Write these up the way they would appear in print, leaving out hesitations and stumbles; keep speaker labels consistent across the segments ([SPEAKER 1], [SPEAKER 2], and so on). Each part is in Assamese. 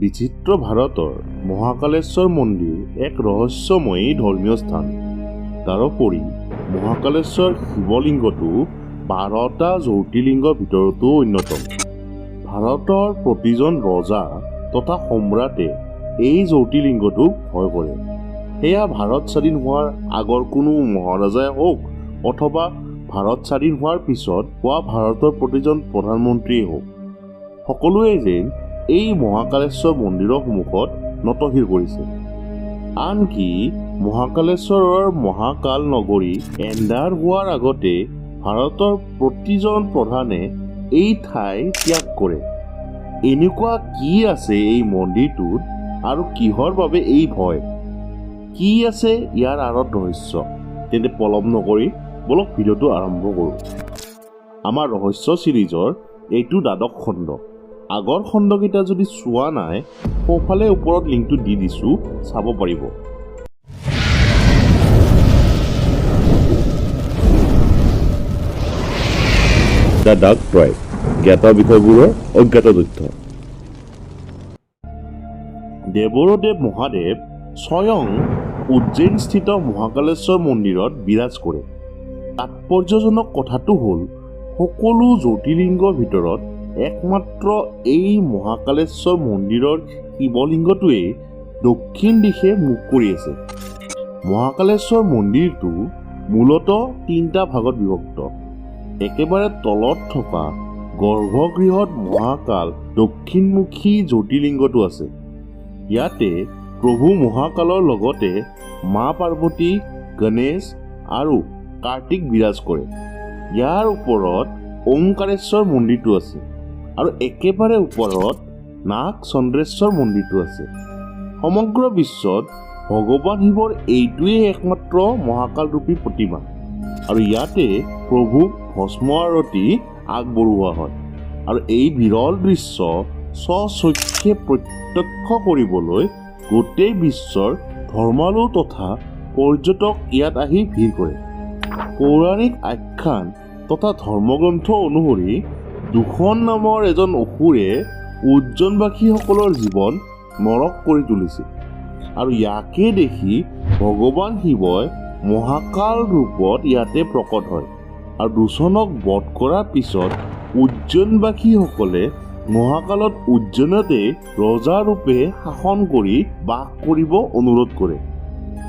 [SPEAKER 1] বিচিত্ৰ ভাৰতৰ মহাকালেশ্বৰ মন্দিৰ এক ৰহস্যময়ী ধৰ্মীয় স্থান। তাৰোপৰি মহাকালেশ্বৰ শিৱলিংগটো 12টা জ্যোতিৰ্লিংগৰ ভিতৰতো অন্যতম। ভাৰতৰ প্ৰতিজন ৰজা তথা সম্ৰাটে এই জ্যোতিৰ্লিংগটোক ভয় কৰে। সেয়া ভাৰত স্বাধীন হোৱাৰ আগৰ কোনো মহাৰাজাই হওক অথবা ভাৰত স্বাধীন হোৱাৰ পিছত হোৱা ভাৰতৰ প্ৰতিজন প্ৰধানমন্ত্ৰীয়ে হওক, সকলোৱে যেন এই মহাকালেশ্বৰ মন্দিৰৰ সন্মুখত নতশিৰ কৰিছে। আনকি মহাকালেশ্বৰৰ মহাকাল নগৰী এন্ধাৰ হোৱাৰ আগতে ভাৰতৰ প্ৰতিজন প্ৰধানে এই ঠাই ত্যাগ কৰে। এনেকুৱা কি আছে এই মন্দিৰটোত আৰু কিহৰ বাবে এই ভয়? কি আছে ইয়াৰ আঁৰত ৰহস্য? তেন্তে পলম নকৰি বলক ভিডিঅ'টো আৰম্ভ কৰোঁ। আমাৰ ৰহস্য চিৰিজৰ এইটো দ্বাদশ খণ্ড। আগৰ খণ্ডকেইটা যদি চোৱা নাই, সোঁফালে ওপৰত লিংকটো দি দিছোঁ, চাব পাৰিব। দ্য ডাৰ্ক ট্ৰাইব, জ্ঞাত বিষয়বোৰৰ অজ্ঞাত তথ্য। দেৱদেৱ মহাদেৱ স্বয়ং উজ্জয়িনস্থিত মহাকালেশ্বৰ মন্দিৰত বিৰাজ কৰে। তাৎপৰ্যজনক কথাটো হ'ল, সকলো জ্যোতিৰ্লিংগৰ ভিতৰত একমাত্ৰ এই মহাকালেশ্বৰ মন্দিৰৰ শিৱলিংগটোৱেই দক্ষিণ দিশে মুখ কৰি আছে। মহাকালেশ্বৰ মন্দিৰটো মূলতঃ 3টা ভাগত বিভক্ত। একেবাৰে তলত থকা গৰ্ভগৃহত মহাকাল দক্ষিণমুখী জ্যোতিৰ্লিংগটো আছে। ইয়াতে প্ৰভু মহাকালৰ লগতে মা পাৰ্বতী, গণেশ আৰু কাৰ্তিক বিৰাজ কৰে। ইয়াৰ ওপৰত ওমকাৰেশ্বৰ মন্দিৰটো আছে আৰু একেবাৰে ওপৰত নাগ চন্দ্ৰেশ্বৰ মন্দিৰটো আছে। সমগ্ৰ বিশ্বত ভগৱান শিৱৰ এইটোৱেই একমাত্ৰ মহাকালৰূপী প্ৰতিমা আৰু ইয়াতে প্ৰভুক ভস্ম আৰতি আগবঢ়োৱা হয়। আৰু এই বিৰল দৃশ্য স্বচক্ষে প্ৰত্যক্ষ কৰিবলৈ গোটেই বিশ্বৰ ধৰ্মালু তথা পৰ্যটক ইয়াত আহি ভিৰ কৰে। পৌৰাণিক আখ্যান তথা ধৰ্মগ্ৰন্থ অনুসৰি দূষণ নামৰ এজন অসুৰে উজ্জয়িনবাসীসকলৰ জীৱন নৰক কৰি তুলিছিল আৰু ইয়াকে দেখি ভগৱান শিৱই মহাকাল ৰূপত ইয়াতে প্ৰকট হয় আৰু দূষণক বধ কৰাৰ পিছত উজ্জয়িনবাসীসকলে মহাকালত উজ্জয়িনতে ৰজাৰূপে শাসন কৰি বাস কৰিব অনুৰোধ কৰে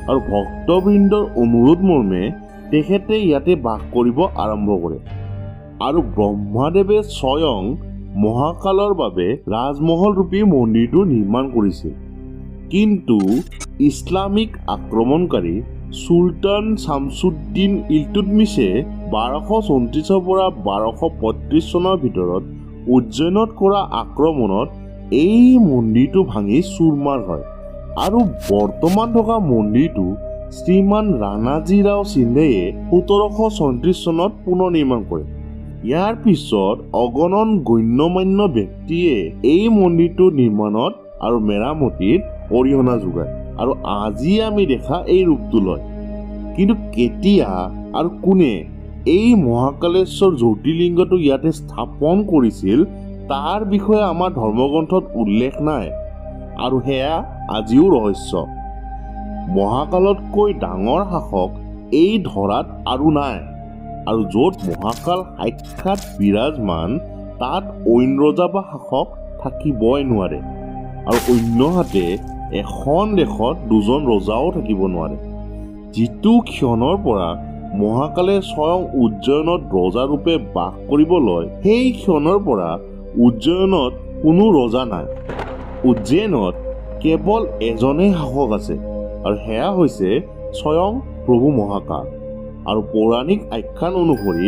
[SPEAKER 1] আৰু ভক্তবৃন্দৰ অনুৰোধ মৰ্মে তেখেতে ইয়াতে বাস কৰিব আৰম্ভ কৰে আৰু ব্ৰহ্মাদেৱে স্বয়ং মহাকালৰ বাবে ৰাজমহল ৰূপী মন্দিৰটো নিৰ্মাণ কৰিছিল। কিন্তু ইছলামিক আক্ৰমণকাৰী চুলতান শামছুদ্দিন ইলতুৎমিছে 1234 পৰা 1235 চনৰ ভিতৰত উজ্জয়িনত কৰা আক্ৰমণত এই মন্দিৰটো ভাঙি চুৰমাৰ হয় আৰু বৰ্তমান থকা মন্দিৰটো শ্ৰীমান ৰাণাজী ৰাও সিন্ধেয়ে 1734 চনত পুনৰ নিৰ্মাণ কৰে। ইয়াৰ পিছত অগণন গণ্যমান্য ব্যক্তিয়ে এই মন্দিৰটো নিৰ্মাণত আৰু মেৰামতিত অৰিহণা যোগায় আৰু আজি আমি দেখা এই ৰূপটো লয়। কিন্তু কেতিয়া আৰু কোনে এই মহাকালেশ্বৰ জ্যোতিৰ্লিংগটো ইয়াতে স্থাপন কৰিছিল তাৰ বিষয়ে আমাৰ ধৰ্মগ্ৰন্থত উল্লেখ নাই আৰু সেয়া আজিও ৰহস্য। মহাকালতকৈ ডাঙৰ শাসক এই ধৰাত আৰু নাই আৰু য'ত মহাকাল সাক্ষাৎ বিৰাজমান তাত অইন ৰজা বা শাসক থাকিবই নোৱাৰে আৰু অন্যহাতে এখন দেশত দুজন ৰজাও থাকিব নোৱাৰে। যিটো ক্ষণৰ পৰা মহাকালে স্বয়ং উজ্জয়িনত ৰজাৰূপে বাস কৰিব লয়, সেই ক্ষণৰ পৰা উজ্জয়িনত কোনো ৰজা নাই। উজ্জয়িনত কেৱল এজনেই শাসক আছে আৰু সেয়া হৈছে স্বয়ং প্ৰভু মহাকাল। আৰু পৌৰাণিক আখ্যান অনুসৰি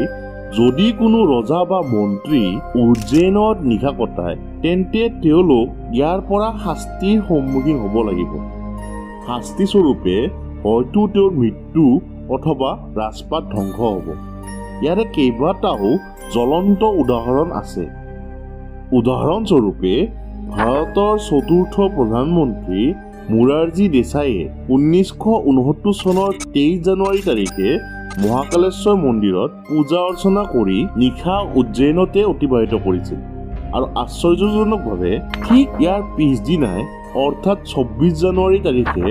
[SPEAKER 1] যদি কোনো ৰজা বা মন্ত্ৰী উজ্জয়িনত নিশা কটায় তেন্তে তেওঁলোক ইয়াৰ পৰা শাস্তিৰ সন্মুখীন হ'ব লাগিব। শাস্তিস্বৰূপে হয়তো তেওঁৰ মৃত্যু অথবা ৰাজপাট ধ্বংস হ'ব। ইয়াৰে কেইবাটাও জ্বলন্ত উদাহৰণ আছে। উদাহৰণস্বৰূপে ভাৰতৰ চতুৰ্থ প্ৰধানমন্ত্ৰী মোৰাৰজী দেশাইয়ে 1969 চনৰ 23 জানুৱাৰী তাৰিখে মহাকালেশ্বৰ মন্দিৰত পূজা অৰ্চনা কৰি নিশা উজ্জয়িনতে অতিবাহিত কৰিছিল। আৰু আশ্চৰ্যজনকভাৱে ঠিক ইয়াৰ পিছদিনাই অৰ্থাৎ ২৪ জানুৱাৰী তাৰিখে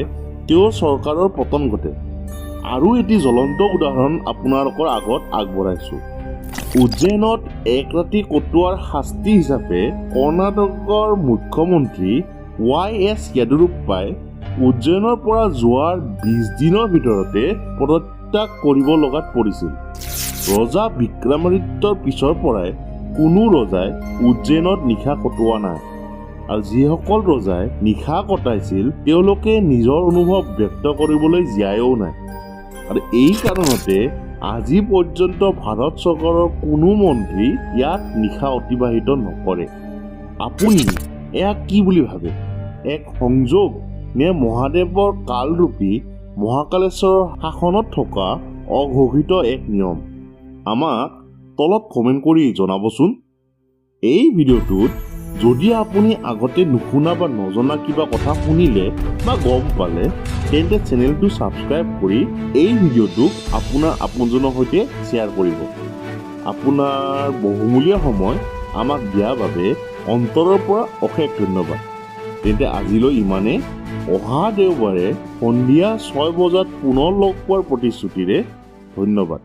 [SPEAKER 1] তেওঁৰ চৰকাৰৰ পতন ঘটে। আৰু এটি জ্বলন্ত উদাহৰণ আপোনালোকৰ আগত আগবঢ়াইছোঁ। উজ্জয়নত এক ৰাতি কটোৱাৰ শাস্তি হিচাপে কৰ্ণাটকৰ মুখ্যমন্ত্ৰী YS য়েডিয়ুৰাপ্পাই উজ্জয়নৰ পৰা যোৱাৰ ২০ দিনৰ ভিতৰতে পদত্যাগ কৰিব লগাত পৰিছিল। ৰজা বিক্ৰমাদিত্যৰ পিছৰ পৰাই কোনো ৰজাই উজ্জয়নত নিশা কটোৱা নাই। আৰু যিসকল ৰজাই নিশা কটাইছিল তেওঁলোকে নিজৰ অনুভৱ ব্যক্ত কৰিবলৈ জীয়াইও নাই। আৰু এই কাৰণতে আজি পৰ্যন্ত ভাৰত চৰকাৰৰ কোনো মন্ত্ৰী ইয়াত নিশা অতিবাহিত নকৰে। আপুনি এয়া কি বুলি ভাবে? এক সংযোগ নে মহাদেৱৰ কালৰূপী মহাকালেশ্বৰৰ শাসনত থকা অঘোষিত এক নিয়ম? আমাক তলত কমেণ্ট কৰি জনাবচোন। এই ভিডিঅ'টোত যদি আপুনি আগতে নুশুনা বা নজনা কিবা কথা শুনিলে বা গম পালে তেন্তে চেনেলটো ছাবস্ক্ৰাইব কৰি এই ভিডিঅ'টোক আপোনাৰ আপোনজনৰ সৈতে শ্বেয়াৰ কৰিব। আপোনাৰ বহুমূলীয়া সময় আমাক দিয়াৰ বাবে অন্তৰৰ পৰা অশেষ ধন্যবাদ। তেন্তে আজিলৈ ইমানেই। অহা দেওবাৰে সন্ধিয়া ৬ বজাত পুনৰ লগ পোৱাৰ প্ৰতিশ্ৰুতিৰে ধন্যবাদ।